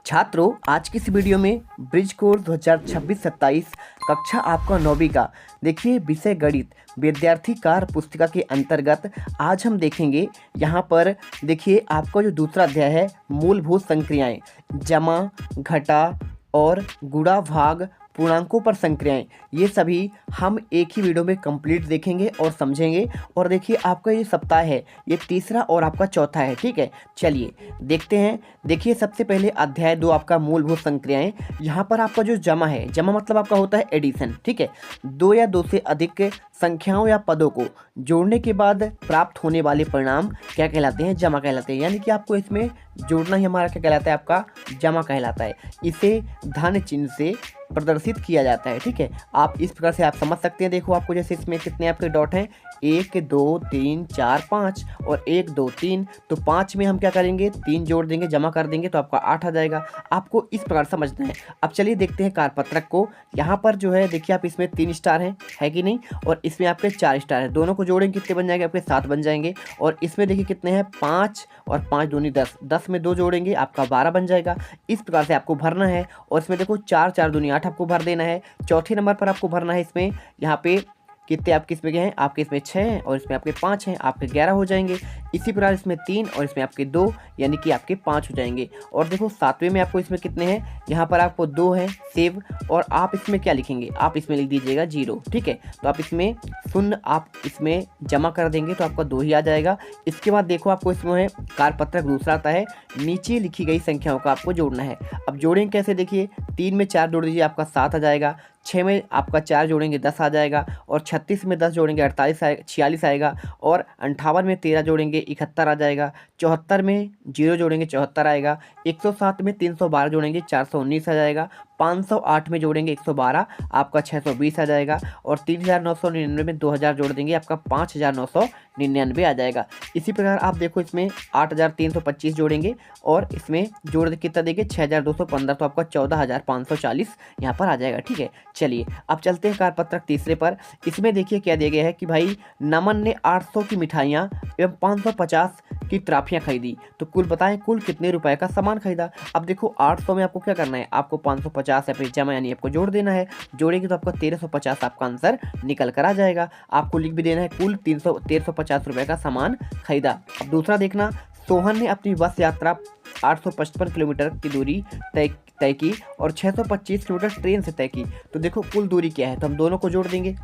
छात्रों, आज की इस वीडियो में ब्रिज कोर्स 2026-27 कक्षा आपका 9वीं का देखिए विषय गणित विद्यार्थी कार्य पुस्तिका के अंतर्गत आज हम देखेंगे। यहाँ पर देखिए आपका जो दूसरा अध्याय है मूलभूत संक्रियाएं, जमा, घटा और गुणा, भाग, पूर्णांकों पर संक्रियाएं, ये सभी हम एक ही वीडियो में कंप्लीट देखेंगे और समझेंगे। और देखिए आपका ये सप्ताह है, ये तीसरा और आपका चौथा है। ठीक है, चलिए देखते हैं। देखिए सबसे पहले अध्याय 2 आपका मूलभूत संक्रियाएं। यहाँ पर आपका जो जमा है, जमा मतलब आपका होता है एडिशन। ठीक है, दो या दो से अधिक संख्याओं या पदों को जोड़ने के बाद प्राप्त होने वाले परिणाम क्या कहलाते हैं? जमा कहलाते हैं। यानी कि आपको इसमें जोड़ना ही हमारा क्या कहलाता है? आपका जमा कहलाता है। इसे धन चिन्ह से प्रदर्शित किया जाता है। ठीक है, आप इस प्रकार से आप समझ सकते हैं। देखो आपको जैसे इसमें कितने आपके डॉट हैं, 1 2 3 4 5 और 1 2 3, तो 5 में हम क्या करेंगे? 3 जोड़ देंगे, जमा कर देंगे तो आपका 8 आ जाएगा। आपको इस प्रकार समझना है। अब चलिए देखते हैं कार्यपत्रक को। यहाँ पर जो है देखिए आप इसमें 3 स्टार हैं, है कि नहीं, और इसमें आपके 4 स्टार हैं। दोनों को जोड़ेंगे कितने बन जाएंगे? आपके 7 बन जाएंगे। और इसमें देखिए कितने हैं? 5 और 5 दूनी 10, 10 में 2 जोड़ेंगे आपका 12 बन जाएगा। इस प्रकार से आपको भरना है। और इसमें देखो 4 4 दूनी 8 आपको भर देना है। चौथे नंबर पर आपको भरना है इसमें, यहाँ पे कितने आपके इसमें गए हैं? आपके इसमें 6 हैं और इसमें आपके 5 हैं, आपके 11 हो जाएंगे। इसी प्रकार इसमें 3 और इसमें आपके 2, यानी कि आपके 5 हो जाएंगे। और देखो 7वें में आपको इसमें कितने हैं? यहाँ पर आपको 2 हैं सेव, और आप इसमें क्या लिखेंगे? आप इसमें लिख दीजिएगा 0। ठीक है, तो आप इसमें शून्य आप इसमें जमा कर देंगे तो आपका 2 ही आ जाएगा। इसके बाद देखो आपको इसमें कार्यपत्रक दूसरा आता है, नीचे लिखी गई संख्याओं का आपको जोड़ना है। अब जोड़ेंगे कैसे? देखिए 3 में 4 जोड़ दीजिए, आपका 7 आ जाएगा। 6 में आपका 4 जोड़ेंगे 10 आ जाएगा। और 36 में 10 जोड़ेंगे 46 आएगा। और 58 में 13 जोड़ेंगे 71 आ जाएगा। 74 में 0 जोड़ेंगे 74 आएगा। 107 में 312 जोड़ेंगे 419 आ जाएगा। 508 में जोड़ेंगे 112, आपका 620 आ जाएगा। और 3999 में 2000 जोड़ देंगे, आपका 5999 आ जाएगा। इसी प्रकार आप देखो इसमें 8325 जोड़ेंगे और इसमें जोड़ कितना देंगे? 6215, तो आपका 14540 यहाँ पर आ जाएगा। ठीक है, चलिए अब चलते हैं कार्यपत्रक तीसरे पर। इसमें देखिए क्या दिया गया है कि भाई नमन ने 800 की मिठाइयाँ एवं 550 की ट्रॉफियाँ खरीदी, तो कुल बताएं कुल कितने रुपए का सामान खरीदा। अब देखो 800 में आपको क्या करना है? आपको 550 अपनी जमा यानी आपको जोड़ देना है। जोड़ेंगे तो आपका 1350 आपका आंसर निकल कर आ जाएगा। आपको लिख भी देना है कुल 1350 रुपए का सामान खरीदा। अब दूसरा देखना, सोहन ने अपनी बस यात्रा 855 किलोमीटर की दूरी तय की और 625 किलोमीटर ट्रेन से तय की, तो देखो कुल दूरी क्या है? तो हम दोनों को जोड़ देंगे।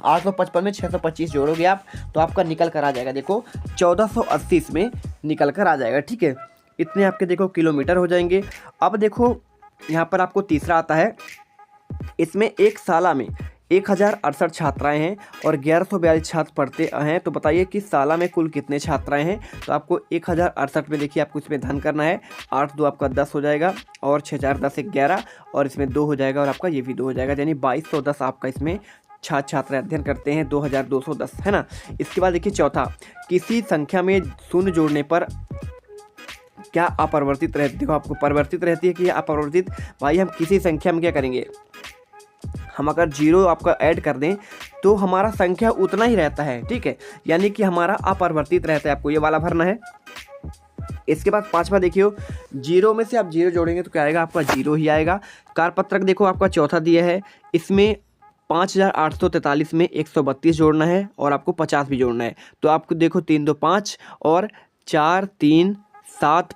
855 में 625 जोड़ोगे आप तो आपका निकल कर आ जाएगा। देखो 1480 इसमें निकल कर आ जाएगा। ठीक है, इतने आपके देखो किलोमीटर हो जाएंगे। अब देखो यहाँ पर आपको तीसरा आता है, इसमें एक साला में 1068 छात्राएं हैं और 1142 छात्र पढ़ते हैं, तो बताइए कि साला में कुल कितने छात्राएं हैं? तो आपको 1068 में देखिए आपको इसमें धन करना है। 8 2 आपका 10 हो जाएगा और 6 4 10 11 और इसमें 2 हो जाएगा और आपका ये भी 2 हो जाएगा, यानी 2210 आपका इसमें छात्र अध्ययन करते हैं, 2210 है ना। इसके बाद देखिए चौथा, किसी संख्या में शून्य जोड़ने पर क्या अपरिवर्तित रहती है? देखो आपको परिवर्तित रहती है कि अपरिवर्तित। भाई हम किसी संख्या में क्या करेंगे? हम अगर 0 आपका ऐड कर दें तो हमारा संख्या उतना ही रहता है। ठीक है, यानी कि हमारा अपरिवर्तित रहता है। आपको ये वाला भरना है। इसके बाद पांचवा देखियो, 0 में से आप 0 जोड़ेंगे तो क्या आएगा? आपका 0 ही आएगा। कार्यपत्रक देखो आपका चौथा दिया है, इसमें 5843 में 132 जोड़ना है और आपको 50 भी जोड़ना है। तो आपको देखो 3 2 5 और 4 3 7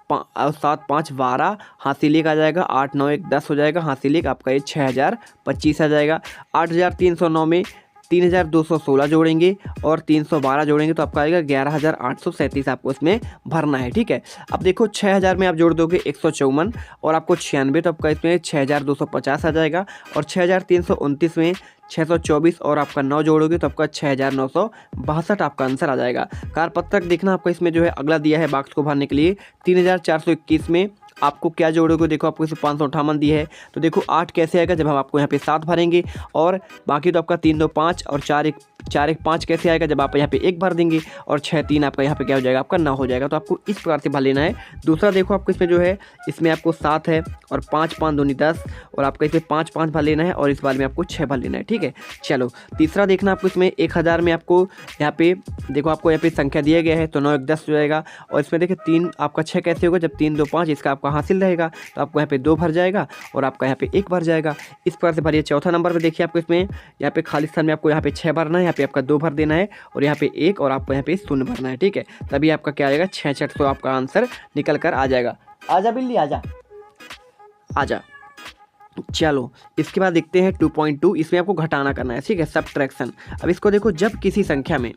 5 12, हासिल एक आ जाएगा। 8 9 1 10 हो जाएगा, हासिल एक आपका ये 6025 आ जाएगा। 8309 में 3216 जोड़ेंगे और 312 जोड़ेंगे तो आपका आएगा 11837 आपको इसमें भरना है। ठीक है, अब देखो 6000 में आप जोड़ दोगे 154 और आपको 96, तो आपका इसमें 6250 आ जाएगा। और 6329 में 624 और आपका 9 जोड़ोगे तो आपका 6962 आपका आंसर आ जाएगा। कार्यपत्रक देखना आपका इसमें जो है अगला दिया है बॉक्स को भरने के लिए, 3421 में आपको क्या जोड़ोगे? देखो आपको इसे 558 दी है, तो देखो 8 कैसे आएगा? जब हम आपको यहाँ पे 7 भरेंगे और बाकी तो आपका 3 2 5 और 4 1 4 1 5 कैसे आएगा, जब आप यहाँ पे 1 भर देंगे और 6 3 आपका यहाँ पे क्या हो जाएगा, आपका 9 हो जाएगा। तो आपको इस प्रकार से भर लेना है। दूसरा देखो आपको इसमें जो है, इसमें आपको 7 है और 5 5 दूनी 10 और आपका इसमें 5 5 भर लेना है और इस बार में आपको 6 भर लेना है, ठीक है। चलो तीसरा देखना आपको इसमें 1000 में आपको यहाँ पे देखो आपको यहाँ पे संख्या दिया गया है, तो 9 1 10 हो जाएगा। और इसमें देखिए 3 आपका 6 कैसे होगा, जब 3 2 5 इसका आपका हासिल रहेगा तो आपको यहाँ पे 2 भर जाएगा और आपका यहाँ पे 1 भर जाएगा। इस प्रकार से भरिए। चौथा नंबर पर देखिए आपको इसमें यहाँ पे खाली स्थान में आपको यहाँ पे 6 भरना है, यहाँ पे आपका 2 भर देना है और यहाँ पे 1 और आपको यहाँ पे 0 भरना है, ठीक है। तभी आपका क्या आएगा, 6 तो आपका आंसर निकल कर आ जाएगा। आजा बिल्ली आजा आजा। चलो इसके बाद देखते हैं 2.2, इसमें आपको घटाना करना है, ठीक है, सब्ट्रैक्शन। अब इसको देखो, जब किसी संख्या में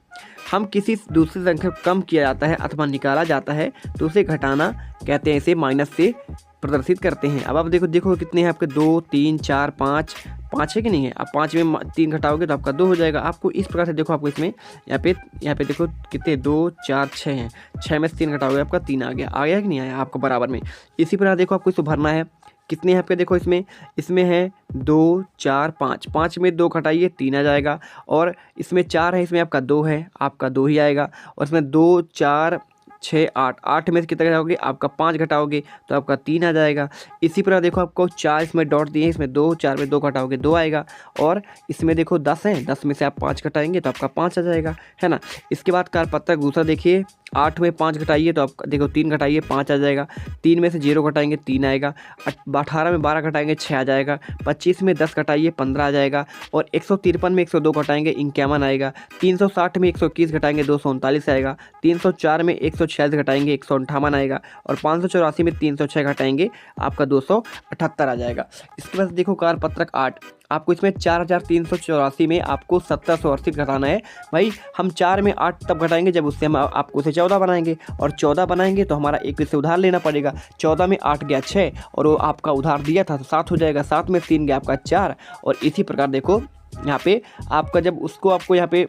हम किसी दूसरी संख्या को कम किया जाता है अथवा निकाला जाता है तो उसे घटाना कहते हैं, इसे माइनस से प्रदर्शित करते हैं। अब आप देखो कितने हैं आपके, 2 3 4 5 है कि नहीं है। आप 5 में 3 घटाओगे तो आपका 2 हो जाएगा। आपको इस प्रकार से देखो, आपको इसमें यहाँ पे देखो कितने 2 4 6 हैं, 6 में से 3 घटाओगे आपका 3 आ गया कि नहीं आया आपको बराबर में। इसी प्रकार देखो आपको इसको भरना है, कितने हैं आपके, देखो इसमें है 2 4 5 में 2 घटाइए 3 आ जाएगा और इसमें 4 है, इसमें आपका 2 है, आपका 2 ही आएगा। और इसमें 2 4 6 8 में से कितना घटाओगे, आपका 5 घटाओगे तो आपका 3 आ जाएगा। इसी प्रकार देखो आपको 4 इसमें डॉट दिए हैं, इसमें 2 4 में 2 घटाओगे 2 आएगा। और इसमें देखो 10 है, 10 में से आप 5 घटाएंगे तो आपका 5 आ जाएगा, है ना। इसके बाद कारपत्रक दूसरा देखिए, 8 में 5 घटाइए तो आप देखो 3 घटाइए 5 आ जाएगा। 3 में से 0 घटाएंगे 3 आएगा। 18 में 12 घटाएंगे 6 आ जाएगा। 25 में 10 घटाइए 15 आ जाएगा। और 153 में 102 घटाएंगे 51 आएगा। 360 में 121 घटाएंगे 239 आएगा। 304 में 146 घटाएंगे 158 आएगा। और 584 में 306 घटाएंगे आपका 278 आ जाएगा। इसके बाद देखो कारपत्रक 8, आपको इसमें 4384 में आपको 1780 घटाना है। भाई हम 4 में 8 तब घटाएंगे जब उससे हम आपको उसे 14 बनाएंगे, और 14 बनाएंगे तो हमारा एक से उधार लेना पड़ेगा। 14 में 8 गया 6 और वो आपका उधार दिया था तो 7 हो जाएगा। 7 में 3 गया आपका 4। और इसी प्रकार देखो यहाँ पे आपका जब उसको आपको यहाँ पे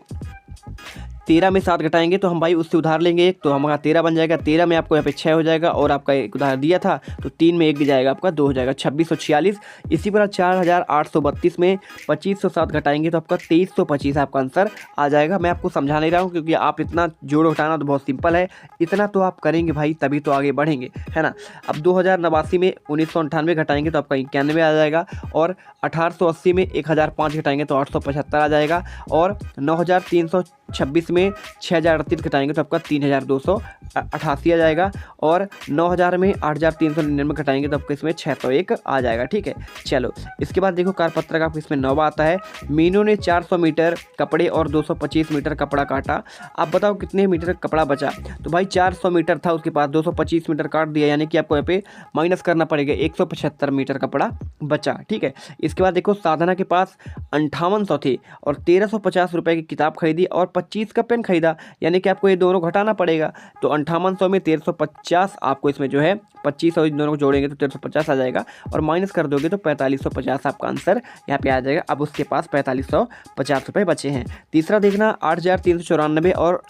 13 में 7 घटाएंगे तो हम भाई उससे उधार लेंगे 1 तो हमारा 13 बन जाएगा। 13 में आपको यहाँ पे 6 हो जाएगा और आपका एक उधार दिया था तो 3 में 1 जाएगा आपका 2 हो जाएगा 2646। इसी प्रकार 4832 में 2507 घटाएंगे तो आपका 2325 आपका आंसर आ जाएगा। मैं आपको समझा नहीं रहा हूँ क्योंकि आप इतना जोड़ घटाना तो बहुत सिंपल है, इतना तो आप करेंगे भाई तभी तो आगे बढ़ेंगे, है ना। अब 2089 में 1998 घटाएंगे तो आपका 91 आ जाएगा। और 1880 में 1005 घटाएंगे तो 875 आ जाएगा। और 9326 में 6038 घटाएंगे तो आपका 3288 आ जाएगा। और 9000 में 8399 घटाएंगे तो आपको इसमें 601 आ जाएगा, ठीक है। चलो इसके बाद देखो कारपत्रक आपको इसमें 9वां आता है। मीनू ने 400 मीटर कपड़े और 225 मीटर कपड़ा काटा। आप बताओ कितने मीटर कपड़ा बचा। तो भाई 400 मीटर था उसके पास, 225 मीटर काट दिया, यानी कि आपको यहाँ पे माइनस करना पड़ेगा, 175 मीटर कपड़ा बचा, ठीक है। इसके बाद देखो साधना के पास 5800 थे और 1350 रुपये की किताब खरीदी और 25 का पेन खरीदा, यानी कि आपको ये दोनों घटाना पड़ेगा। तो 5800 में 1350 आपको इसमें जो है 25 और इन दोनों को जोड़ेंगे तो 1350 आ जाएगा और माइनस कर दोगे तो 4550 आपका आंसर यहाँ पे आ जाएगा। अब उसके पास 4550 रुपये बचे हैं। तीसरा देखना 8394 और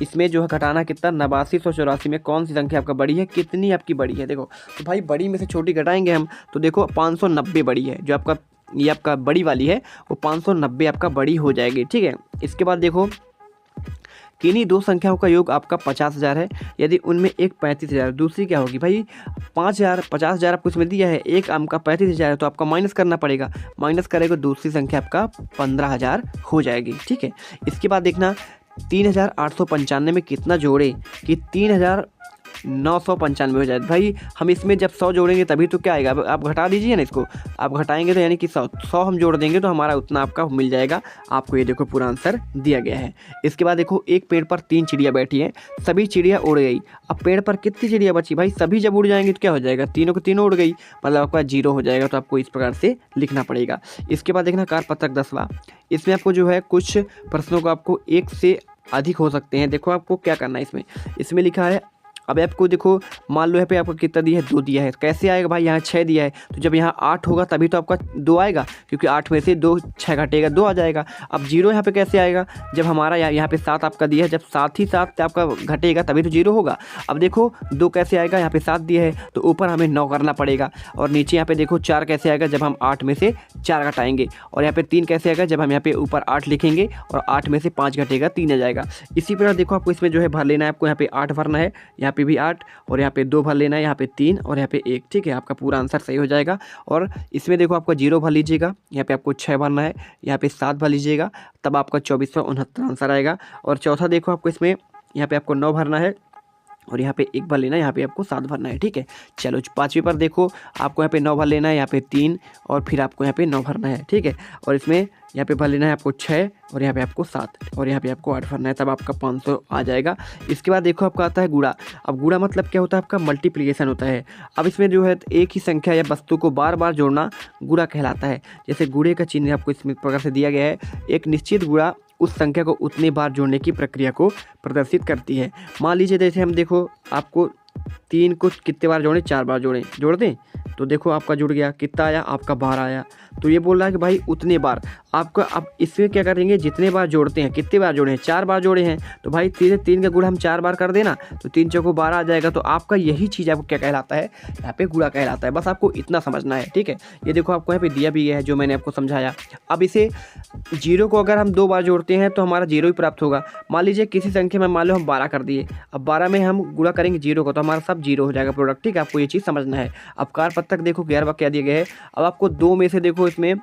इसमें जो है घटाना कितना 8984 में कौन सी संख्या आपका बड़ी है, कितनी आपकी बड़ी है। देखो तो भाई बड़ी में से छोटी घटाएंगे हम तो देखो 590 बड़ी है, जो आपका ये आपका बड़ी वाली है वो 590 आपका बड़ी हो जाएगी, ठीक है। इसके बाद देखो किन्हीं दो संख्याओं का योग आपका 50,000 है, यदि उनमें एक 35,000, दूसरी क्या होगी भाई 5,000 50,000 आपको इसमें दिया है, एक आपका 35,000 है तो आपका माइनस करना पड़ेगा, माइनस करेगा दूसरी संख्या आपका 15,000 हो जाएगी, ठीक है। इसके बाद देखना 3,895 में कितना जोड़े कि 3,995 हो जाए। भाई हम इसमें जब 100 जोड़ेंगे तभी तो क्या आएगा, आप घटा दीजिए ना इसको, आप घटाएंगे तो यानी कि 100 हम जोड़ देंगे तो हमारा उतना आपका मिल जाएगा। आपको ये देखो पूरा आंसर दिया गया है। इसके बाद देखो एक पेड़ पर 3 चिड़िया बैठी हैं, सभी चिड़िया उड़ गई। अब पेड़ पर कितनी चिड़िया बची भाई, सभी जब उड़ जाएंगे तो क्या हो जाएगा, तीनों को तीनों उड़ गई, मतलब आपका 0 हो जाएगा। तो आपको इस प्रकार से लिखना पड़ेगा। इसके बाद देखना कारपत्रक 10वां, इसमें आपको जो है कुछ प्रश्नों को आपको 1 से अधिक हो सकते हैं। देखो आपको क्या करना है, इसमें लिखा है अब आपको देखो मान लो यहाँ पे आपको कितना दिया है, 2 दिया है, कैसे आएगा भाई, यहाँ 6 दिया है, तो जब यहाँ 8 होगा तभी तो आपका 2 आएगा, क्योंकि 8 में से 2 6 घटेगा 2 आ जाएगा। अब 0 यहाँ पे कैसे आएगा, जब हमारा यहाँ पे 7 आपका दिया है, जब 7 ही 7 आपका घटेगा तभी तो 0 होगा। अब देखो 2 कैसे आएगा, यहाँ पे 7 दिया है तो ऊपर हमें 9 करना पड़ेगा, और नीचे यहाँ पे देखो 4 कैसे आएगा, जब हम 8 में से 4 घटाएंगे, और यहाँ पे 3 कैसे आएगा, जब हम यहाँ पे ऊपर 8 लिखेंगे और 8 में से 5 घटेगा 3 आ जाएगा। इसी प्रकार देखो आपको इसमें जो है भर लेना है, आपको यहाँ पे 8 भरना है, यहाँ पे भी 8, और यहाँ पे 2 भर लेना है, यहाँ पे 3 और यहाँ पे 1। ठीक है, आपका पूरा आंसर सही हो जाएगा। और इसमें देखो आपका 0 भर लीजिएगा, यहाँ पे आपको 6 भरना है, यहाँ पे 7 भर लीजिएगा, तब आपका 2469 आंसर आएगा। और चौथा देखो आपको इसमें यहाँ पे आपको 9 भरना है, और यहाँ पे 1 भर लेना है, यहाँ पे आपको 7 भरना है। ठीक है, चलो पाँचवीं पर देखो आपको यहाँ पे 9 भर लेना है, यहाँ पे 3 और फिर आपको यहाँ पे 9 भरना है। ठीक है, और इसमें यहाँ पे भर लेना है आपको 6 और यहाँ पे आपको 7 और यहाँ पे आपको 8 भरना है, तब आपका 500 आ जाएगा। इसके बाद देखो आपका आता है गुणा। अब गुणा मतलब क्या होता है, आपका मल्टीप्लिकेशन होता है। अब इसमें जो है एक ही संख्या या वस्तु को बार बार जोड़ना गुणा कहलाता है। जैसे गुणे का चिन्ह आपको इसमें प्रकार से दिया गया है, एक निश्चित गुणा उस संख्या को उतने बार जोड़ने की प्रक्रिया को प्रदर्शित करती है। मान लीजिए जैसे हम देखो आपको 3 को कितने बार जोड़ें, 4 बार जोड़ दें, तो देखो आपका जुड़ गया, कितना आया आपका 12 आया। तो ये बोल रहा है कि भाई उतने बार आपका, अब इसमें क्या करेंगे, जितने बार जोड़ते हैं, कितने बार जोड़े हैं, 4 बार जोड़े हैं, तो भाई 3 का गुणा हम 4 बार कर देना, तो 3 चौको 12 आ जाएगा। तो आपका यही चीज़ आपको क्या कहलाता है, यहाँ पे गुणा कहलाता है। बस आपको इतना समझना है। ठीक है, ये देखो आपको यहाँ पे दिया भी है जो मैंने आपको समझाया। अब इसे 0 को अगर हम 2 बार जोड़ते हैं तो हमारा 0 ही प्राप्त होगा। मान लीजिए किसी संख्या में मान लो हम 12 कर दिए, अब 12 में हम गुणा करेंगे 0 को, तो हमारा सब 0 हो जाएगा प्रोडक्ट। ठीक है, आपको ये चीज़ समझना है। अब कार्य पत्रक देखो 11वां क्या दिया गया है। अब आपको 2 में से देखो इसमें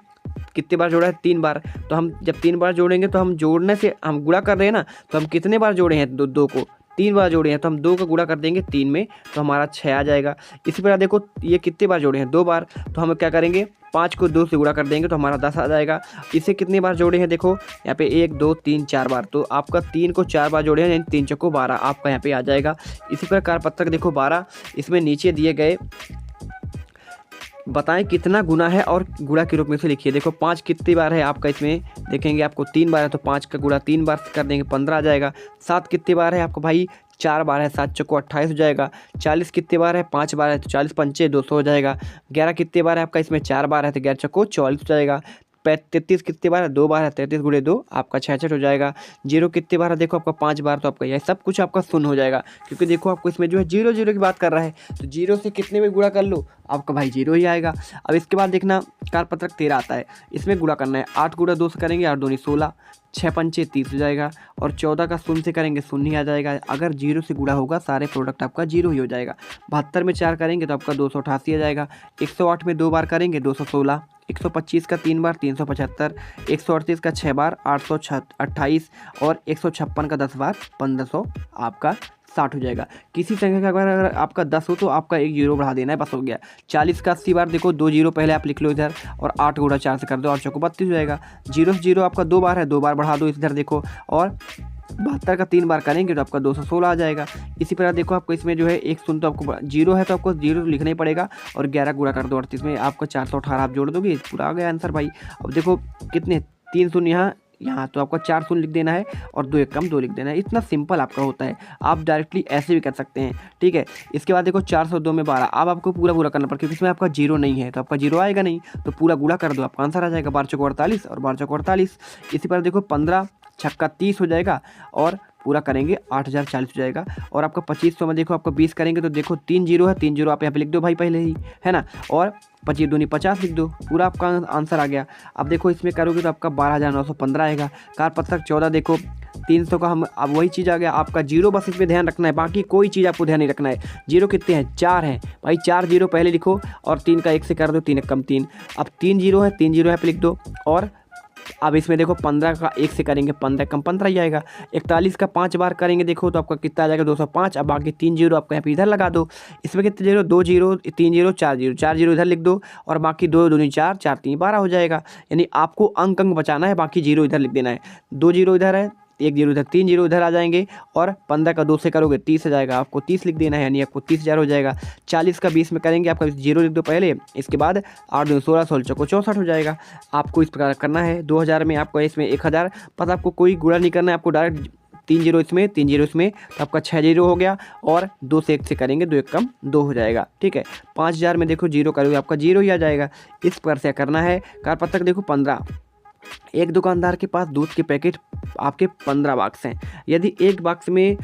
कितने बार जोड़ा है, 3 बार। तो हम जब 3 बार जोड़ेंगे तो हम जोड़ने से हम गुणा कर रहे हैं ना, तो हम कितने बार जोड़े हैं, 2 को 3 बार जोड़े हैं, तो हम 2 का गुणा कर देंगे 3 में, तो हमारा 6 आ जाएगा। इसी प्रकार देखो ये कितने बार जोड़े हैं, 2 बार, तो हम क्या करेंगे 5 को 2 से गुणा कर देंगे तो हमारा 10 आ जाएगा। इसे कितनी बार जोड़े हैं, देखो यहाँ पे 1 2 3 4 बार, तो आपका 3 को 4 बार जोड़े हैं, यानी 3 चौको 12 आपका यहाँ पे आ जाएगा। इसी प्रकार पत्रक देखो 12, इसमें नीचे दिए गए बताएं कितना गुना है और गुणा के रूप में से लिखिए। देखो 5 कितनी बार है आपका, इसमें देखेंगे आपको 3 बार है, तो 5 का गुणा 3 बार कर देंगे 15 आ जाएगा। 7 कितनी बार है आपको भाई, 4 बार है, 7 चौको 28 हो जाएगा। 40 कितने बार है, 5 बार है, तो 40 पंचे 200 हो जाएगा। 11 कितने बार है आपका, इसमें 4 बार है, तो 11 चौको 44 हो जाएगा। 33 कितने बार है, 2 बार है, 33 गुणे 2 आपका 66 हो जाएगा। 0 कितने बार है, देखो आपका 5 बार, तो आपका यह सब कुछ आपका शून्य हो जाएगा, क्योंकि देखो आपको इसमें जो है 0 0 की बात कर रहा है, तो 0 से कितने में गुणा कर लो आपका भाई 0 ही आएगा। अब इसके बाद देखना कार्यपत्रक 13 आता है, इसमें गुणा करना है। 8 गुणा 2 से करेंगे, 8 दूनी 16, 6 पंचे 30 हो जाएगा, और 14 का शून्य से करेंगे शून्य ही आ जाएगा। अगर 0 से गुणा होगा सारे प्रोडक्ट आपका 0 ही हो जाएगा। 72 में 4 करेंगे तो आपका 288 आ जाएगा। 108 में 2 बार करेंगे 216, 125 का 3 बार 375, 138 का 6 बार 828, और 156 का 10 बार 1500 आपका 60 हो जाएगा। किसी संख्या का अगर आपका 10 हो तो आपका 1 0 बढ़ा देना है, बस हो गया। 40 का 80 बार देखो 2 0 पहले आप लिख लो इधर, और 8 गुणा 4 से कर दो, 8 चौको 32 हो जाएगा। 0 से 0 आपका 2 बार है, 2 बार बढ़ा दो इधर देखो, और 72 का 3 बार करेंगे तो आपका 216 आ जाएगा। इसी प्रकार देखो आपको इसमें जो है एक शून्य, तो आपको 0 है तो आपको 0 लिखना ही पड़ेगा, और 11 गुणा कर दो 38 में, आपको 418 आप जोड़ दोगे, पूरा आ गया आंसर भाई। अब देखो कितने 3 शून्य यहाँ, तो आपका 4 शून्य लिख देना है, और 2 एक कम 2 लिख देना है। इतना सिंपल आपका होता है, आप डायरेक्टली ऐसे भी कर सकते हैं। ठीक है, इसके बाद देखो 402 में 12, अब आपको पूरा करना पड़ेगा, क्योंकि इसमें आपका 0 नहीं है, तो आपका 0 आएगा नहीं, तो पूरा गुणा कर दो, आपका आंसर आ जाएगा 12 चौको 48 और 12 चौको 48। इसी पर देखो 15 छक्का 30 हो जाएगा, और पूरा करेंगे 8040 हो जाएगा। और आपका 2500 में देखो आपका 20 करेंगे तो देखो 3 0 है, 3 0 आप यहाँ पे लिख दो भाई पहले ही, है ना, और 25 दूनी 50 लिख दो, पूरा आपका आंसर आ गया। अब देखो इसमें करोगे तो आपका 12,915 आएगा। कार्यपत्रक 14 देखो 300 का हम, अब वही चीज़ आ गया आपका 0, बस इसमें ध्यान रखना है, बाकी कोई चीज़ आपको ध्यान नहीं रखना है। 0 कितने हैं, 4 हैं भाई, 4 0 पहले लिखो, और 3 का 1 से कर दो, 3 कम 3। अब 3 0 है, 3 0 यहाँ पे लिख दो, और अब इसमें देखो 15 का 1 से करेंगे, 15 कम 15 ही आएगा। 41 का 5 बार करेंगे देखो तो आपका कितना आ जाएगा 205। अब बाकी 3 0 आपको यहाँ पे इधर लगा दो। इसमें कितने 0, 2 0 3 0 4 0, 4 0 इधर लिख दो, और बाकी 2 दूनी 4 4 3 12 हो जाएगा। यानी आपको अंक बचाना है, बाकी 0 इधर लिख देना है। 2 0 इधर है, 1 0 इधर, 3 0 इधर आ जाएंगे, और 15 का 2 से करोगे 30 आ जाएगा, आपको 30 लिख देना है, यानी आपको 30,000 हो जाएगा। 40 का 20 में करेंगे, आपका 0 लिख दो पहले, इसके बाद 8 2 16 16 चौको 64 हो जाएगा। आपको इस प्रकार करना है। 2000 में आपको इसमें 1000, बस आपको कोई गुणा नहीं करना है, आपको डायरेक्ट 3 जीरो इसमें, 3 जीरो इसमें, तो आपका 6 जीरो हो गया। और 2 से 1 से करेंगे, 2 1 कम 2 हो जाएगा, ठीक है। 5000 में देखो जीरो करोगे आपका जीरो ही आ जाएगा। इस प्रकार से करना है। कारपत्रक देखो 15, एक दुकानदार के पास दूध के पैकेट आपके 15 बॉक्स हैं। यदि एक बॉक्स में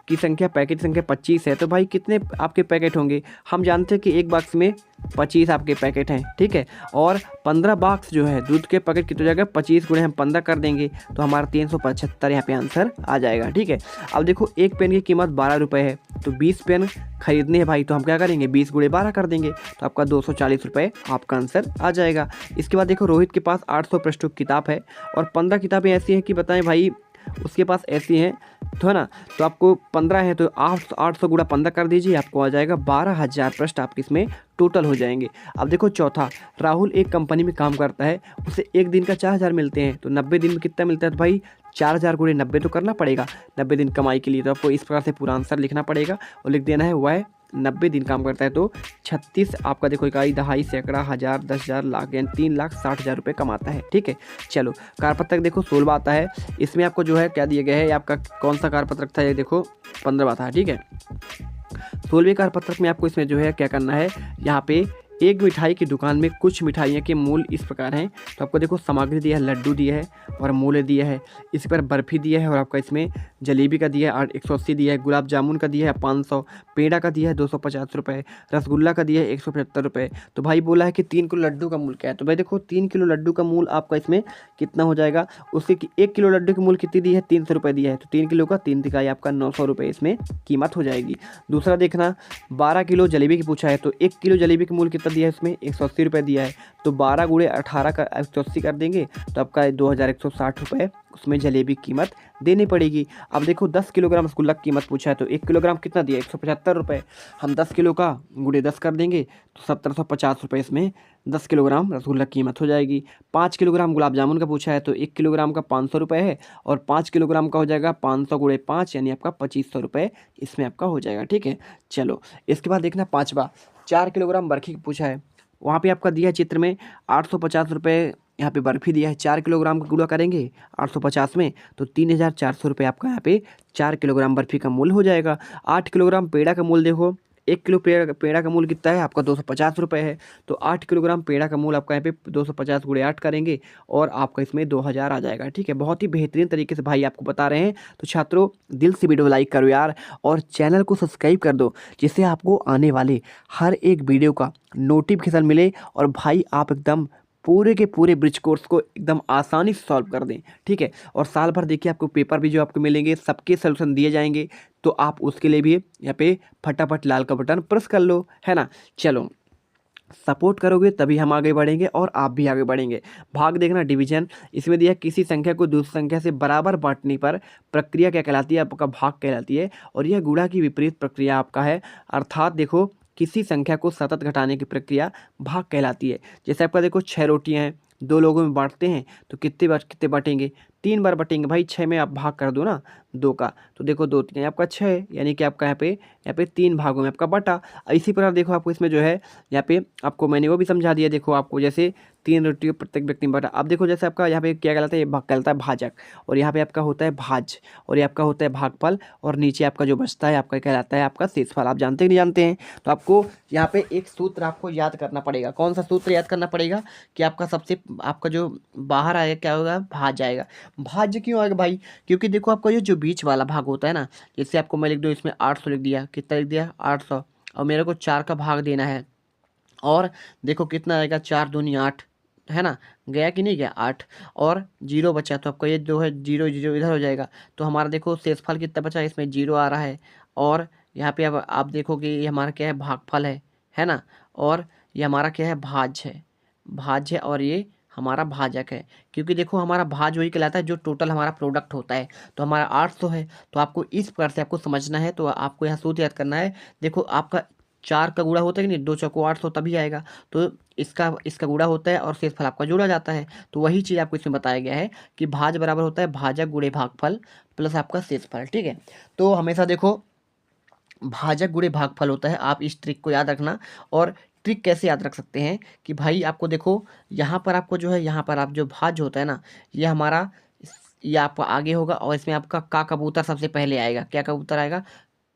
की संख्या पैकेट संख्या 25 है तो भाई कितने आपके पैकेट होंगे? हम जानते हैं कि एक बॉक्स में 25 आपके पैकेट हैं, ठीक है। और 15 बॉक्स जो है दूध के पैकेट कितने हो जाएगा? 25 गुणे हम 15 कर देंगे तो हमारा 375 यहाँ पे आंसर आ जाएगा, ठीक है। अब देखो एक पेन की कीमत 12 रुपये है, तो 20 पेन खरीदने हैं भाई, तो हम क्या करेंगे 20 गुणे 12 कर देंगे, तो आपका 240 रुपये आपका आंसर आ जाएगा। इसके बाद देखो रोहित के पास 800 पृष्ठों की किताब है और 15 किताबें ऐसी हैं कि बताएं भाई उसके पास ऐसी हैं, तो है ना। तो आपको 15 है तो 800 गुणा 15 कर दीजिए, आपको आ जाएगा 12,000 पृष्ठ आपके इसमें टोटल हो जाएंगे। अब देखो चौथा, राहुल एक कंपनी में काम करता है, उसे एक दिन का 4,000 मिलते हैं, तो 90 दिन में कितना मिलता है? तो भाई 4,000 गुणे 90 तो करना पड़ेगा 90 दिन कमाई के लिए, तो आपको इस प्रकार से पूरा आंसर लिखना पड़ेगा और लिख देना है वह 90 दिन काम करता है तो 36 आपका देखो इकाई, दहाई, सैकड़ा, हज़ार, 10,000, लाख, यानी 3,60,000 रुपये कमाता है, ठीक है। चलो कारपत्रक देखो 16वां आता है, इसमें आपको जो है क्या दिया गया है, आपका कौन सा कारपत्रक था ये देखो 15वां था, ठीक है। 16वें कारपत्रक में आपको इसमें जो है क्या करना है, यहाँ पे एक मिठाई की दुकान में कुछ मिठाइयों के मूल्य इस प्रकार हैं। तो आपको देखो सामग्री दिया है, लड्डू दिया है और मूल्य दिया है, इस पर बर्फ़ी दिया है और आपका इसमें जलेबी का दिया है 180 दिया है, गुलाब जामुन का दिया है 500, पेड़ा का दिया है 250 रुपये, रसगुल्ला का दिया है 175 रुपये। तो भाई बोला है कि 3 किलो लड्डू का मूल्य क्या है, तो भाई देखो 3 किलो लड्डू का मूल्य आपका इसमें कितना हो जाएगा, उससे 1 किलो लड्डू की मूल्य कितनी दी है? 300 रुपये दिया है, तो 3 किलो का 3 तिहाई आपका 900 रुपये इसमें कीमत हो जाएगी। दूसरा देखना 12 किलो जलेबी की पूछा है, तो 1 किलो जलेबी का मूल्य कितना दिया है इसमें? 180 रुपये दिया है, तो 12 गुणे 18 का 180 कर देंगे तो आपका 2,160 रुपये उसमें जलेबी कीमत देनी पड़ेगी। अब देखो 10 किलोग्राम रसगुल्ला की कीमत पूछा है, तो 1 किलोग्राम कितना दिया? 175 रुपये, हम 10 किलो का गुणे 10 कर देंगे तो 1,750 रुपये इसमें 10 किलोग्राम रसगुल्ला की कीमत हो जाएगी। 5 किलोग्राम गुलाब जामुन का पूछा है, तो 1 किलोग्राम का 500 रुपये है और 5 किलोग्राम का हो जाएगा 500 गुणे 5 यानी आपका 2,500 रुपये इसमें आपका हो जाएगा, ठीक है। चलो इसके बाद देखना 5वां, 4 किलोग्राम बर्फ़ी पूछा है, वहाँ पे आपका दिया है चित्र में 850 रुपये यहाँ पे बर्फ़ी दिया है, 4 किलोग्राम का गुणा करेंगे 850 में तो 3,400 रुपये आपका यहाँ पे 4 किलोग्राम बर्फ़ी का मूल्य हो जाएगा। 8 किलोग्राम पेड़ा का मूल्य देखो, 1 किलो पेड़ा का मूल्य कितना है आपका? 250 रुपये है, तो 8 किलोग्राम पेड़ा का मूल्य आपका यहाँ पे 250 गुणे 8 करेंगे और आपका इसमें 2,000 आ जाएगा, ठीक है। बहुत ही बेहतरीन तरीके से भाई आपको बता रहे हैं, तो छात्रों दिल से वीडियो लाइक करो यार और चैनल को सब्सक्राइब कर दो, जिससे आपको आने वाले हर एक वीडियो का नोटिफिकेशन मिले और भाई आप एकदम पूरे के पूरे ब्रिज कोर्स को एकदम आसानी से सॉल्व कर दें, ठीक है। और साल भर देखिए आपको पेपर भी जो आपको मिलेंगे सबके सलूशन दिए जाएंगे, तो आप उसके लिए भी यहाँ पे फटाफट लाल का बटन प्रेस कर लो, है ना। चलो सपोर्ट करोगे तभी हम आगे बढ़ेंगे और आप भी आगे बढ़ेंगे। भाग देखना डिवीजन, इसमें दिया किसी संख्या को दूसरी संख्या से बराबर बांटने पर प्रक्रिया क्या कहलाती है? आपका भाग कहलाती है और यह गुणा की विपरीत प्रक्रिया आपका है, अर्थात देखो किसी संख्या को सतत घटाने की प्रक्रिया भाग कहलाती है। जैसे आपका देखो 6 रोटियां हैं, 2 लोगों में बांटते हैं तो कितने बांटेंगे? 3 बार बांटेंगे भाई, 6 में आप भाग कर दो ना 2 का, तो देखो 2 3 आपका 6 यानी कि आपका यहाँ पे 3 भागों में आपका बटा। इसी प्रकार देखो आपको इसमें जो है यहाँ पे आपको मैंने वो भी समझा दिया, देखो आपको जैसे 3 रोटी प्रत्येक व्यक्ति में बटा। अब देखो जैसे आपका यहाँ पे क्या कहलाता है, भाग कहलाता है भाजक, और यहाँ पे आपका होता है भाज, और ये आपका होता है भागफल, और नीचे आपका जो बचता है आपका कहलाता है आपका शेषफल। आप जानते नहीं जानते हैं? तो आपको यहाँ पे एक सूत्र आपको याद करना पड़ेगा। कौन सा सूत्र याद करना पड़ेगा कि आपका सबसे आपका जो बाहर आएगा क्या होगा? भाज आएगा। भाज्य क्यों आएगा भाई? क्योंकि देखो आपका जो बीच वाला भाग होता है ना, जैसे आपको मैं लिख दूँ इसमें 800 लिख दिया, कितना लिख दिया? 800, और मेरे को 4 का भाग देना है, और देखो कितना आएगा? 4 दूनी 8, है ना, गया कि नहीं गया 8, और 0 बचा, तो आपका ये जो है 0 0 इधर हो जाएगा, तो हमारा देखो शेषफल कितना बचा है? इसमें 0 आ रहा है, और यहाँ पे अब आप देखो कि ये हमारा क्या है? भागफल है ना, और ये हमारा क्या है? भाज्य, और ये हमारा भाजक है, क्योंकि देखो हमारा भाज वही कहलाता है जो टोटल हमारा प्रोडक्ट होता है। तो हमारा 800 है, तो आपको इस प्रकार से आपको समझना है, तो आपको यहाँ सूत्र याद करना है। देखो आपका 4 का गुणा होता है कि नहीं, 2 चौको 800 तभी आएगा, तो इसका गुणा होता है और शेषफल आपका जोड़ा जाता है। तो वही चीज़ आपको इसमें बताया गया है कि भाज बराबर होता है भाजक गुणे भागफल प्लस आपका शेषफल, ठीक है। तो हमेशा देखो भाजक गुणे भागफल होता है, आप इस ट्रिक को याद रखना। और ट्रिक कैसे याद रख सकते हैं कि भाई आपको देखो यहाँ पर आपको जो है, यहाँ पर आप जो भाज होता है ना, ये हमारा ये आपका आगे होगा और इसमें आपका का कबूतर सबसे पहले आएगा। क्या कबूतर आएगा?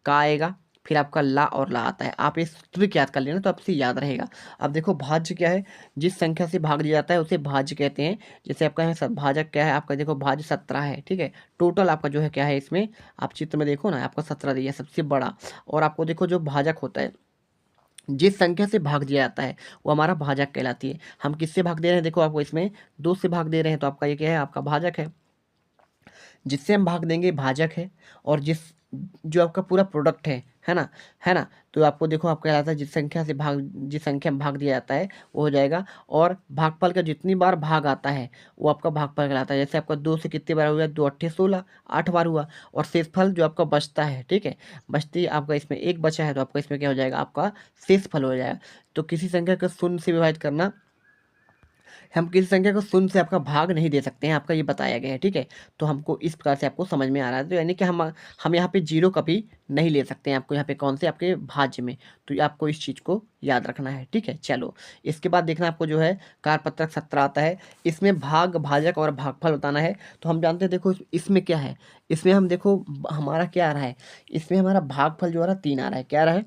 का आएगा, फिर आपका ला और ला आता है। आप इस ट्रिक याद कर लेना तो आपसे याद रहेगा। अब देखो भाज्य क्या है, जिस संख्या से भाग दिया जाता है उसे भाज्य कहते हैं। जैसे आपका है भाजक क्या है, आपका देखो भाज्य 17 है, ठीक है। टोटल आपका जो है क्या है, इसमें आप चित्र में देखो ना, आपका 17 दिया सबसे बड़ा। और आपको देखो जो भाजक होता है, जिस संख्या से भाग दिया जाता है वो हमारा भाजक कहलाती है। हम किससे भाग दे रहे हैं, देखो आपको इसमें 2 से भाग दे रहे हैं तो आपका ये क्या है, आपका भाजक है। जिससे हम भाग देंगे भाजक है। और जो आपका पूरा प्रोडक्ट है ना, है ना। तो आपको देखो आपका कहलाता है जिस संख्या में भाग दिया जाता है वो हो जाएगा। और भागफल का जितनी बार भाग आता है वो आपका भागफल कहलाता है। जैसे आपका 2 से कितनी बार हुआ, 2 अट्ठे 16, 8 बार हुआ। और शेषफल जो आपका बचता है, ठीक है, बचती आपका इसमें एक बचा है तो आपका इसमें क्या हो जाएगा, आपका शेषफल हो जाएगा। तो किसी संख्या को शून्य से विभाजित करना, हम किसी संख्या को शून्य से आपका भाग नहीं दे सकते हैं, आपका ये बताया गया है, ठीक है। तो हमको इस प्रकार से आपको समझ में आ रहा है। तो यानी कि हम यहाँ पे जीरो कभी नहीं ले सकते हैं, आपको यहाँ पे कौन से आपके भाज्य में। तो आपको इस चीज़ को याद रखना है, ठीक है। चलो इसके बाद देखना आपको जो है कारपत्रक 17 आता है। इसमें भाग, भाजक और भागफल बताना है। तो हम जानते हैं, देखो इसमें क्या है, इसमें हम देखो हमारा क्या आ रहा है, इसमें हमारा भागफल जो आ रहा है 3 आ रहा है। क्या आ रहा है,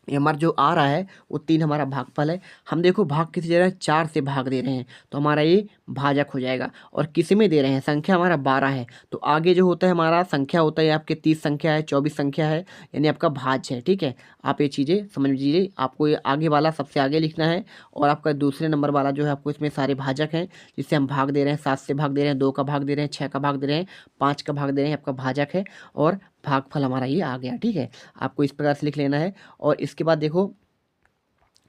ये हमारा जो आ रहा है वो 3 हमारा भागफल है। हम देखो भाग किसी दे रहे हैं, 4 से भाग दे रहे हैं तो हमारा ये भाजक हो जाएगा। और किसी में दे रहे हैं, संख्या हमारा 12 है तो आगे जो होता है हमारा संख्या होता है आपके 30 संख्या है, 24 संख्या है, यानी आपका भाज्य है, ठीक है। आप ये चीज़ें समझ लीजिए, आपको ये आगे वाला सबसे आगे लिखना है। और आपका दूसरे नंबर वाला जो है, आपको इसमें सारे भाजक हैं जिससे हम भाग दे रहे हैं। 7 से भाग दे रहे हैं, 2 का भाग दे रहे हैं, 6 का भाग दे रहे हैं, 5 का भाग दे रहे हैं, आपका भाजक है। और भागफल हमारा ये आ गया, ठीक है। आपको इस प्रकार से लिख लेना है। और इसके बाद देखो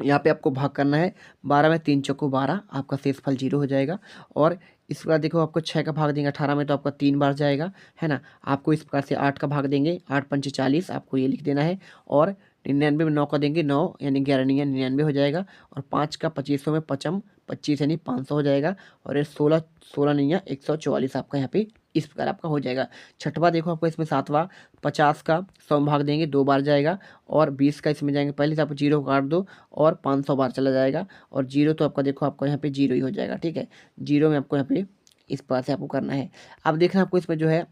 यहाँ पे आपको भाग करना है, 12 में 3 चौको 12, आपका शेषफल 0 हो जाएगा। और इस प्रकार देखो आपको 6 का भाग देंगे 18 में तो आपका 3 बार जाएगा, है ना। आपको इस प्रकार से 8 का भाग देंगे, 8 पंचे 40, आपको ये लिख देना है। और 99 में 9 का देंगे 9, यानी 11 नहीं है 99 हो जाएगा। और 5 का 2500 में 25 यानी 500 हो जाएगा। और ये 16 नहीं है 144 आपका यहाँ पे इस प्रकार आपका हो जाएगा। छठवा देखो आपको इसमें 7वां, 50 का 100 में भाग देंगे 2 बार जाएगा। और 20 का इसमें जाएंगे, पहले से आप 0 काट दो और 500 बार चला जाएगा। और 0 तो आपका देखो आपका यहाँ पे 0 ही हो जाएगा, ठीक है। 0 में आपको यहाँ पे इस प्रकार से आपको करना है। अब देखना आपको इसमें जो है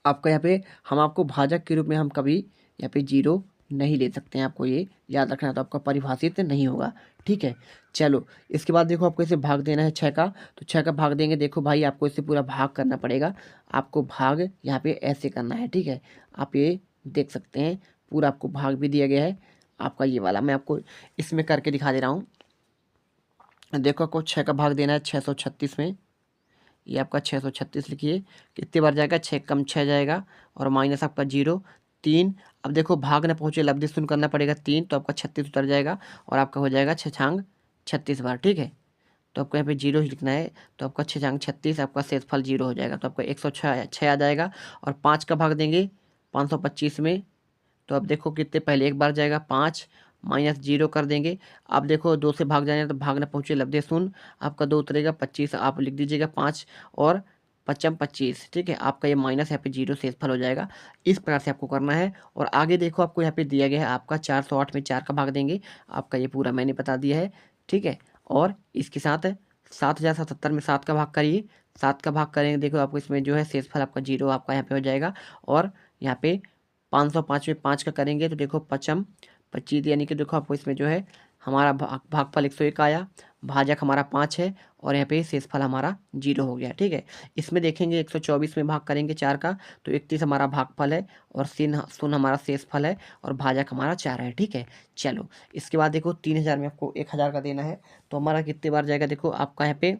आपका यहाँ पे हम आपको भाजक के रूप में हम कभी यहाँ पे 0 नहीं ले सकते हैं, आपको ये याद रखना है। तो आपका परिभाषित नहीं होगा, ठीक है। चलो इसके बाद देखो आपको इसे भाग देना है 6 का, तो 6 का भाग देंगे। देखो भाई आपको इसे पूरा भाग करना पड़ेगा, आपको भाग यहाँ पे ऐसे करना है, ठीक है। आप ये देख सकते हैं पूरा आपको भाग भी दिया गया है आपका ये वाला, मैं आपको इसमें करके दिखा दे रहा हूँ। देखो आपको 6 का भाग देना है 636 में, ये आपका 636 लिखिए। कितनी बार जाएगा, 6 कम 6 जाएगा और माइनस आपका 0 3। अब देखो भाग न पहुँचे लब्धि शून्य करना पड़ेगा 3, तो आपका 36 उतर जाएगा और आपका हो जाएगा 6 36 बार, ठीक है। तो आपको यहाँ पे 0 लिखना है। तो आपका 6 36 आपका शेषफल 0 हो जाएगा। तो आपका 106 आ जाएगा। और 5 का भाग देंगे 525 में, तो अब देखो कितने, पहले एक बार जाएगा 5 माइनस 0 कर देंगे। अब देखो 2 से भाग जाएंगे तो भाग ना पहुँचे लब्धे शून्य, आपका 2 उतरेगा 25, आप लिख दीजिएगा 5 और 5 25, ठीक है। आपका ये माइनस यहाँ पे 0 शेषफल हो जाएगा। इस प्रकार से आपको करना है। और आगे देखो आपको यहाँ पे दिया गया है आपका 408 में 4 का भाग देंगे, आपका ये पूरा मैंने बता दिया है, ठीक है। और इसके साथ 7077 में 7 का भाग करिए, 7 का भाग करेंगे, देखो आपको इसमें जो है शेषफल आपका 0 आपका यहाँ पे हो जाएगा। और यहाँ पे 505 में 5 का करेंगे तो देखो 5 25, यानी कि देखो आपको इसमें जो है हमारा भागफल 101 आया, भाजक हमारा 5 है और यहाँ पे शेषफल हमारा 0 हो गया, ठीक है। इसमें देखेंगे 124 में भाग करेंगे 4 का तो 31 हमारा भागफल है और शून्य हमारा शेषफल है और भाजक हमारा 4 है, ठीक है। चलो इसके बाद देखो 3000 में आपको 1000 का देना है तो हमारा कितने बार जाएगा, देखो आपका यहाँ पे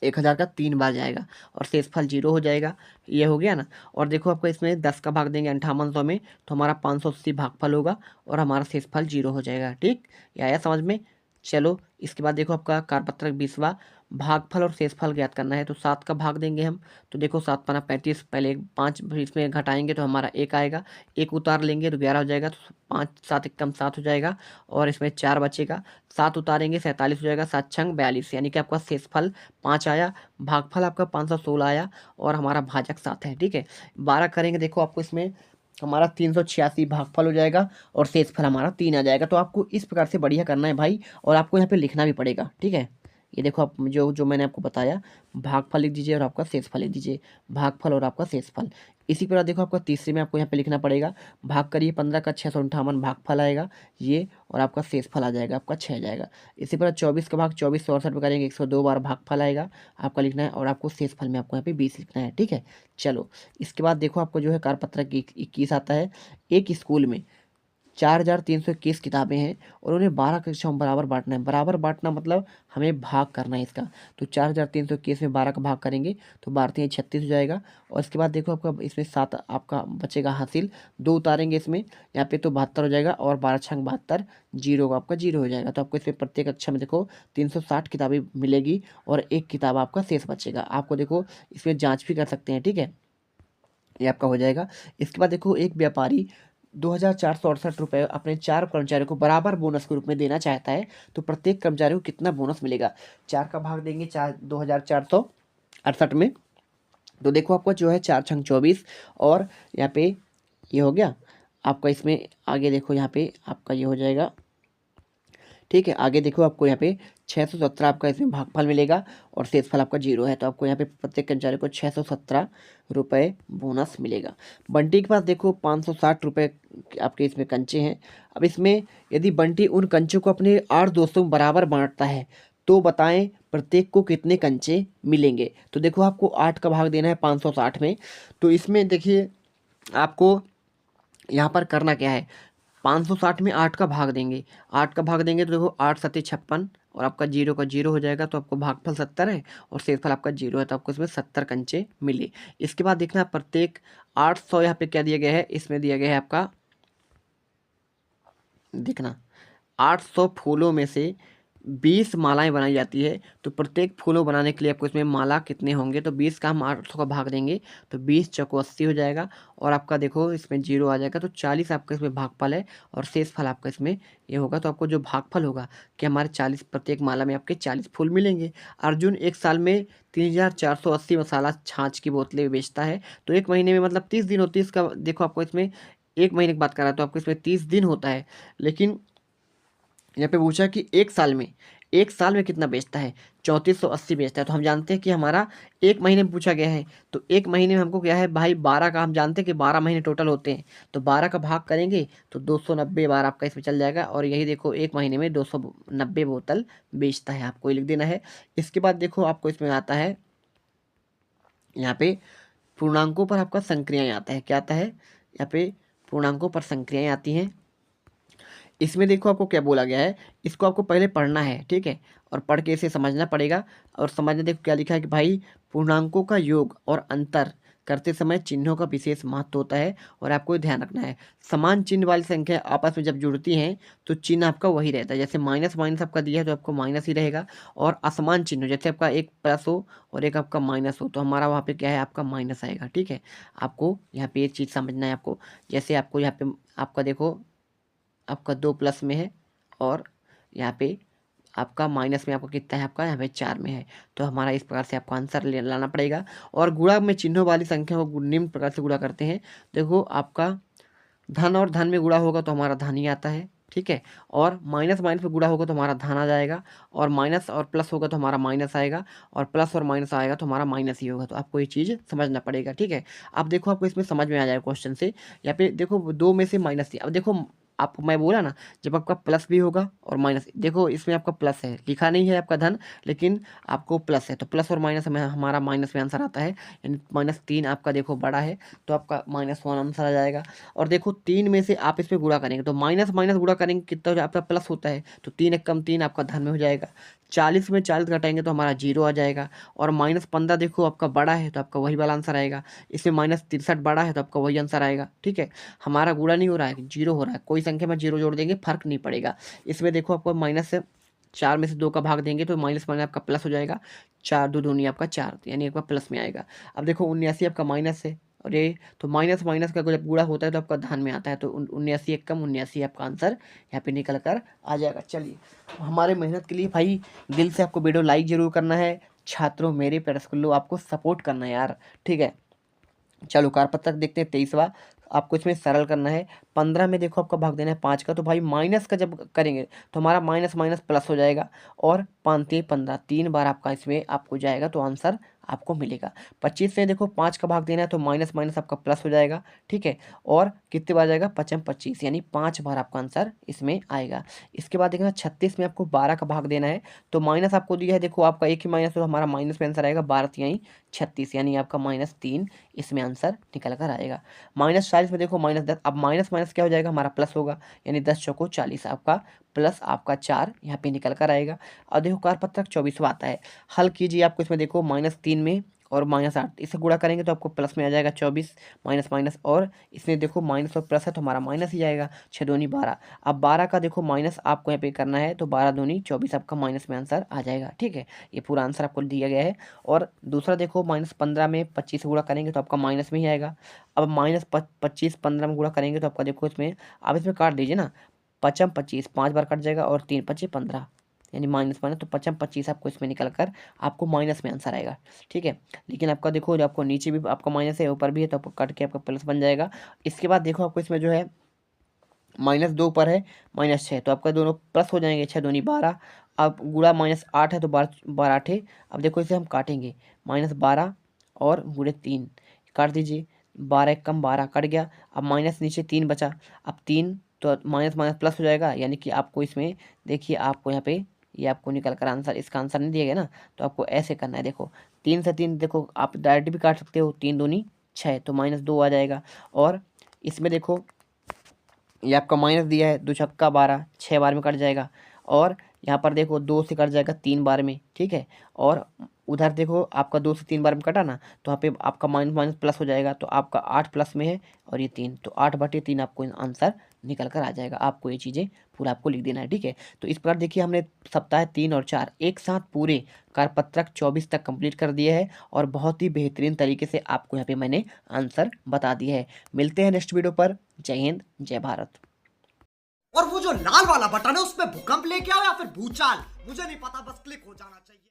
1000 का 3 बार जाएगा और शेषफल 0 हो जाएगा, ये हो गया ना। और देखो आपको इसमें 10 का भाग देंगे 5800 में तो हमारा 580 भागफल होगा और हमारा शेषफल 0 हो जाएगा, ठीक, ये आया समझ में। चलो इसके बाद देखो आपका कारपत्रक 20वां, भागफल और शेषफल ज्ञात करना है। तो 7 का भाग देंगे हम, तो देखो 7 पना 35, पहले 5 इसमें घटाएंगे तो हमारा 1 आएगा, 1 उतार लेंगे तो 11 हो जाएगा, तो 5 7 एकम 7 हो जाएगा। और इसमें 4 बचेगा, 7 उतारेंगे 47 हो जाएगा, 7 छंग 42, यानी कि आपका शेषफल 5 आया, भागफल आपका 516 आया और हमारा भाजक 7 है, ठीक है। 12 करेंगे, देखो आपको इसमें हमारा 386 भागफल हो जाएगा और शेषफल हमारा 3 आ जाएगा। तो आपको इस प्रकार से बढ़िया करना है भाई, और आपको यहाँ पे लिखना भी पड़ेगा, ठीक है। ये देखो आप जो जो मैंने आपको बताया, भागफल लिख दीजिए और आपका शेषफल लिख दीजिए, भागफल और आपका शेषफल। इसी प्रकार देखो आपका तीसरे में आपको यहाँ पे लिखना पड़ेगा, भाग करिए 15 का 658 भागफल आएगा ये, और आपका शेषफल आ जाएगा आपका 6 जाएगा। इसी प्रकार 24 का भाग 24 में करेंगे 102 बार भागफल आएगा आपका लिखना है, और आपको शेषफल में आपको यहाँ पे 20 लिखना है, ठीक है। चलो इसके बाद देखो आपको जो है कार्यपत्रक 21 आता है। एक स्कूल में 4321 किताबें हैं और उन्हें 12 कक्षाओं में बराबर बांटना है। बराबर बांटना मतलब हमें भाग करना है इसका। तो 4321 में 12 का भाग करेंगे तो 12 36 हो जाएगा। और इसके बाद देखो आपका इसमें 7 आपका बचेगा हासिल, 2 उतारेंगे इसमें, यहाँ पे तो 72 हो जाएगा, और 12 छंग 72, जीरो होगा आपका, जीरो हो जाएगा। तो आपको इसमें प्रत्येक कक्षा में देखो 360 किताबें मिलेगी और एक किताब आपका शेष बचेगा। आपको देखो इसमें जाँच भी कर सकते हैं, ठीक है, ये आपका हो जाएगा। इसके बाद देखो एक व्यापारी 2468 रुपये अपने 4 कर्मचारियों को बराबर बोनस के रूप में देना चाहता है, तो प्रत्येक कर्मचारी को कितना बोनस मिलेगा। 4 का भाग देंगे 2468 में, तो देखो आपका जो है 4 छंग 24, और यहाँ पे ये हो गया आपका। इसमें आगे देखो यहाँ पे आपका ये हो जाएगा, ठीक है। आगे देखो आपको यहाँ पे 617 आपका इसमें भागफल मिलेगा और शेषफल आपका जीरो है, तो आपको यहाँ पे प्रत्येक कर्मचारी को 617 रुपये बोनस मिलेगा। बंटी के पास देखो 560 रुपये आपके इसमें कंचे हैं। अब इसमें यदि बंटी उन कंचों को अपने 8 दोस्तों में बराबर बांटता है तो बताएं प्रत्येक को कितने कंचे मिलेंगे। तो देखो आपको 8 का भाग देना है 560 में, तो इसमें देखिए आपको यहाँ पर करना क्या है, 560 में 8 का भाग देंगे, 8 का भाग देंगे तो देखो 8 सत्ते 56, और आपका जीरो का जीरो हो जाएगा, तो आपको भागफल 70 है और शेषफल आपका जीरो है, तो आपको इसमें 70 कंचे मिले। इसके बाद देखना प्रत्येक 800 यहाँ पे क्या दिया गया है, इसमें दिया गया है आपका, देखना 800 फूलों में से 20 मालाएं बनाई जाती है, तो प्रत्येक फूलों बनाने के लिए आपको इसमें माला कितने होंगे, तो 20 का हम 800 का भाग देंगे तो 20 चौको 80 हो जाएगा, और आपका देखो इसमें जीरो आ जाएगा, तो 40 आपका इसमें भागफल है और शेषफल आपका इसमें ये होगा। तो आपको जो भागफल होगा कि हमारे 40 प्रत्येक माला में आपके 40 फूल मिलेंगे। अर्जुन एक साल में 3480 मसाला छाछ की बोतलें बेचता है, तो एक महीने में मतलब 30 दिन होती है इसका। देखो आपको इसमें एक महीने की बात कर रहा है तो आपको इसमें 30 दिन होता है, लेकिन यहाँ पे पूछा कि एक साल में कितना बेचता है, 3480 बेचता है। तो हम जानते हैं कि हमारा एक महीने में पूछा गया है, तो एक महीने में हमको क्या है भाई 12 का, हम जानते हैं कि 12 महीने टोटल होते हैं, तो 12 का भाग करेंगे तो 290 बार आपका इसमें चल जाएगा, और यही देखो एक महीने में 290 बोतल बेचता है, आपको लिख देना है। इसके बाद देखो आपको इसमें आता है यहाँ पे पूर्णांकों पर आपका संक्रियाएं आता है, क्या आता है यहाँ पे पूर्णांकों पर संक्रियाएं आती हैं। इसमें देखो आपको क्या बोला गया है, इसको आपको पहले पढ़ना है, ठीक है, और पढ़ के इसे समझना पड़ेगा। और समझने देखो क्या लिखा है कि भाई पूर्णांकों का योग और अंतर करते समय चिन्हों का विशेष महत्व होता है, और आपको ध्यान रखना है समान चिन्ह वाली संख्या आपस में जब जुड़ती हैं तो चिन्ह आपका वही रहता है। जैसे माइनस माइनस आपका दिया है तो आपको माइनस ही रहेगा, और असमान चिन्ह जैसे आपका एक प्लस हो और एक आपका माइनस हो तो हमारा वहाँ पे क्या है आपका माइनस आएगा, ठीक है। आपको यहाँ पे एक चीज़ समझना है आपको, जैसे आपको यहाँ पे आपका देखो आपका 2 प्लस में है और यहाँ पे आपका माइनस में आपको कितना है, आपका यहाँ पे 4 में है, तो हमारा इस प्रकार से आपको आंसर लाना पड़ेगा। और गुणा में चिन्हों वाली संख्या को निम्न प्रकार से गुणा करते हैं। देखो आपका धन और धन में गुणा होगा तो हमारा धन ही आता है, ठीक है, और माइनस माइनस में गुणा होगा तो हमारा धन आ जाएगा, और माइनस और प्लस होगा तो हमारा माइनस आएगा, और प्लस और माइनस आएगा तो हमारा माइनस ही होगा। तो आपको ये चीज़ समझना पड़ेगा, ठीक है। अब देखो आपको इसमें समझ में आ जाएगा क्वेश्चन से। यहाँ पे देखो 2 में से माइनस थी, अब देखो आपको मैं बोला ना जब आपका प्लस भी होगा और माइनस, देखो इसमें आपका प्लस है, लिखा नहीं है आपका धन, लेकिन आपको प्लस है, तो प्लस और माइनस में हमारा माइनस में आंसर आता है, यानी -3 आपका देखो बड़ा है, तो आपका -1 आंसर आ जाएगा। और देखो 3 में से आप इस पर गुणा करेंगे तो माइनस माइनस गुणा करेंगे कितना हो जाए आपका प्लस होता है, तो 3 एक कम 3 आपका धन में हो जाएगा। 40 में 40 घटाएंगे तो हमारा जीरो आ जाएगा, और -15 देखो आपका बड़ा है तो आपका वही वाला आंसर आएगा। इसमें -63 बड़ा है तो आपका वही आंसर आएगा, ठीक है। हमारा गुणा नहीं हो रहा है, जीरो हो रहा है, कोई संख्या में जीरो जोड़ देंगे फर्क नहीं पड़ेगा। इसमें देखो आपको -4 में से 2 का भाग देंगे तो माइनस माइनस आपका प्लस हो जाएगा, 4 2 दूनी आपका 4, यानी आपका प्लस में आएगा। अब देखो 79 आपका माइनस है, और ये तो माइनस माइनस का जब गुणा होता है तो आपका धन में आता है, तो 79 एक कम 79 आपका आंसर यहाँ पे निकल कर आ जाएगा। चलिए हमारे मेहनत के लिए भाई दिल से आपको वीडियो लाइक जरूर करना है। छात्रों मेरे प्यारे स्कूलों आपको सपोर्ट करना है यार, ठीक है। चलो कार्यपत्रक देखते हैं 23वां। आपको इसमें सरल करना है। 15 में देखो आपका भाग देना है 5 का, तो भाई माइनस का जब करेंगे तो हमारा माइनस माइनस प्लस हो जाएगा, और 5×3 = 15, 3 बार आपका इसमें आपको जाएगा तो आंसर आपको मिलेगा। 25 से देखो 5 का भाग देना है तो माइनस माइनस आपका प्लस हो जाएगा, ठीक है। और कितने बार जाएगा, 5×5 = 25, यानी 5 बार आपका आंसर इसमें आएगा। इसके बाद देखना 36 में आपको 12 का भाग देना है, तो माइनस आपको दिया है, देखो आपका एक ही माइनस, तो हमारा माइनस में आंसर आएगा 12×3 = 36, यानी आपका -3 इसमें आंसर निकल कर आएगा। -40 में देखो -10, अब माइनस माइनस क्या हो जाएगा, हमारा प्लस होगा, यानी 10×4 = 40, आपका प्लस आपका 4 यहाँ पे निकल कर आएगा। और देखो कारपत्रक 24वां आता है, हल कीजिए। आपको इसमें देखो -3 में और -8 इसे गुणा करेंगे तो आपको प्लस में आ जाएगा 24, माइनस माइनस, और इसमें देखो माइनस और प्लस है तो हमारा माइनस ही आएगा। 6×2 = 12। अब 12 का देखो माइनस आपको यहाँ पे करना है, तो 12×2 = 24, आपका माइनस में आंसर आ जाएगा, ठीक है। ये पूरा आंसर आपको दिया गया है। और दूसरा देखो -15 में 25 से गुणा करेंगे तो आपका माइनस में ही आएगा। अब -25 15 में गुणा करेंगे तो आपका देखो इसमें, आप इसमें काट दीजिए ना, 5×25 5 बार कट जाएगा, और 3×5 = 15, यानी माइनस माइनस, तो 5×25 आपको इसमें निकल कर आपको माइनस में आंसर आएगा, ठीक है। लेकिन आपका देखो जो आपको नीचे भी आपका माइनस है, ऊपर भी है, तो आपको कट के आपका प्लस बन जाएगा। इसके बाद देखो आपको इसमें जो है -2 पर है, -6, तो आपका दोनों प्लस हो जाएंगे, 6×2 = 12। अब गुणा -8 है तो 12×8 है। अब देखो इसे हम काटेंगे, -12 और ×3 काट दीजिए, 12 × 12 कट गया। अब माइनस नीचे 3 बचा, अब 3 तो माइनस माइनस प्लस हो जाएगा, यानी कि आपको इसमें देखिए, आपको यहाँ पे ये आपको निकल कर आंसर, इसका आंसर नहीं दिया गया ना, तो आपको ऐसे करना है। देखो 3 से 3 देखो आप डायरेक्ट भी काट सकते हो, 3×2 = 6, तो -2 आ जाएगा। और इसमें देखो ये आपका माइनस दिया है, 2×6 = 12, 6 बार में कट जाएगा। और यहाँ पर देखो 2 से कट जाएगा 3 बार में, ठीक है। और उधर देखो आपका 2 से 3 बार में कटा ना, तो यहाँ पे आपका माइनस माइनस प्लस हो जाएगा, तो आपका 8 प्लस में है, और ये 3, तो 8/3 आपको आंसर निकल कर आ जाएगा। आपको ये चीज़ें पूरा आपको लिख देना है, ठीक है। तो इस प्रकार देखिए हमने सप्ताह 3 और 4 एक साथ पूरे कारपत्रक 24 तक कंप्लीट कर दिए है, और बहुत ही बेहतरीन तरीके से आपको यहाँ पे मैंने आंसर बता दिया है। मिलते हैं नेक्स्ट वीडियो पर। जय हिंद, जय भारत। और वो जो लाल वाला बटन है उसमें भूकंप लेके आओ या फिर भूचाल, मुझे नहीं पता, बस क्लिक हो जाना चाहिए।